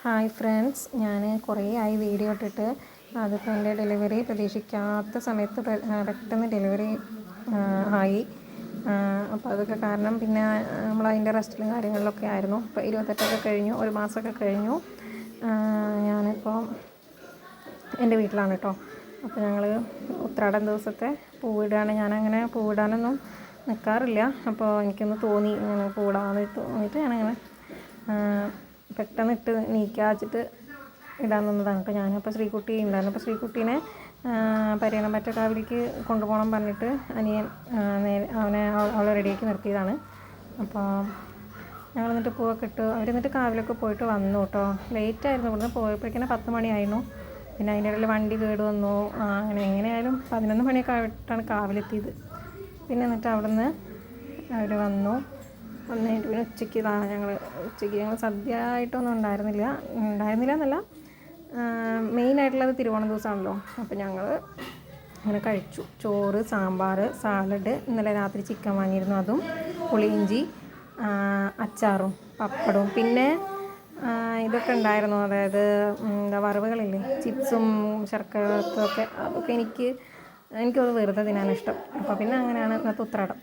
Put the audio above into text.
Hi friends, ഞാൻ കുറേ ആയി വീഡിയോ ഇട്ടിട്ട്. അതിപ്പോൾ എൻ്റെ ഡെലിവറി പ്രതീക്ഷിക്കാത്ത സമയത്ത് പെട്ടെന്ന് ഡെലിവറി ആയി. അപ്പോൾ അതൊക്കെ കാരണം പിന്നെ നമ്മളതിൻ്റെ റെസ്റ്റിലും കാര്യങ്ങളിലൊക്കെ ആയിരുന്നു. ഇപ്പോൾ 28 കഴിഞ്ഞു, ഒരു മാസമൊക്കെ കഴിഞ്ഞു. ഞാനിപ്പോൾ എൻ്റെ വീട്ടിലാണ് കേട്ടോ. അപ്പോൾ ഞങ്ങൾ ഉത്രാടം ദിവസത്തെ പൂവിടുകയാണ്. ഞാനങ്ങനെ പൂവിടാനൊന്നും നിൽക്കാറില്ല. അപ്പോൾ എനിക്കൊന്ന് തോന്നി ഇങ്ങനെ പൂവിടാമെന്ന് തോന്നിയിട്ട് ഞാനങ്ങനെ പെട്ടെന്ന് ഇട്ട് നീക്കാച്ചിട്ട് ഇടാൻ നിന്നതാണ് കേട്ടോ. ഞാനപ്പോൾ ശ്രീകുട്ടി ഉണ്ടായിരുന്നു. അപ്പോൾ ശ്രീകുട്ടീനെ പരിയണമറ്റ കാവിലേക്ക് കൊണ്ടുപോകണം പറഞ്ഞിട്ട് അനിയൻ അവളെ റെഡിയാക്കി നിർത്തിയതാണ്. അപ്പോൾ ഞങ്ങൾ എന്നിട്ട് പൂവൊക്കെ ഇട്ടു. അവരെന്നിട്ട് കാവിലൊക്കെ പോയിട്ട് വന്നു കേട്ടോ. ലേറ്റായിരുന്നു, ഇവിടുന്ന് പോയപ്പോഴേക്കും 10 മണിയായിരുന്നു. പിന്നെ അതിൻ്റെ ഇടയിൽ വണ്ടി കേട് വന്നു. അങ്ങനെ എങ്ങനെയായാലും 11 മണിയൊക്കെ ആയിട്ടാണ് കാവിലെത്തിയത്. പിന്നെ എന്നിട്ട് അവിടുന്ന് അവർ വന്നിട്ട് പിന്നെ ഉച്ചയ്ക്ക് ഞങ്ങൾ സദ്യ ആയിട്ടൊന്നും ഉണ്ടായിരുന്നില്ല എന്നല്ല, മെയിനായിട്ടുള്ളത് തിരുവോണം ദിവസമാണല്ലോ. അപ്പോൾ ഞങ്ങൾ അങ്ങനെ കഴിച്ചു. ചോറ്, സാമ്പാർ, സാലഡ്, ഇന്നലെ രാത്രി ചിക്കൻ വാങ്ങിയിരുന്നു, അതും പുളിയിഞ്ചി, അച്ചാറും പപ്പടവും, പിന്നെ ഇതൊക്കെ ഉണ്ടായിരുന്നു. അതായത് വറവുകളില്ലേ, ചിപ്സും ശർക്കരത്തൊക്കെ. അതൊക്കെ എനിക്കത് വെറുതെ തിന്നാനിഷ്ടം. അപ്പോൾ പിന്നെ അങ്ങനെയാണ് ഇന്നത്തെ ഉത്രാടം.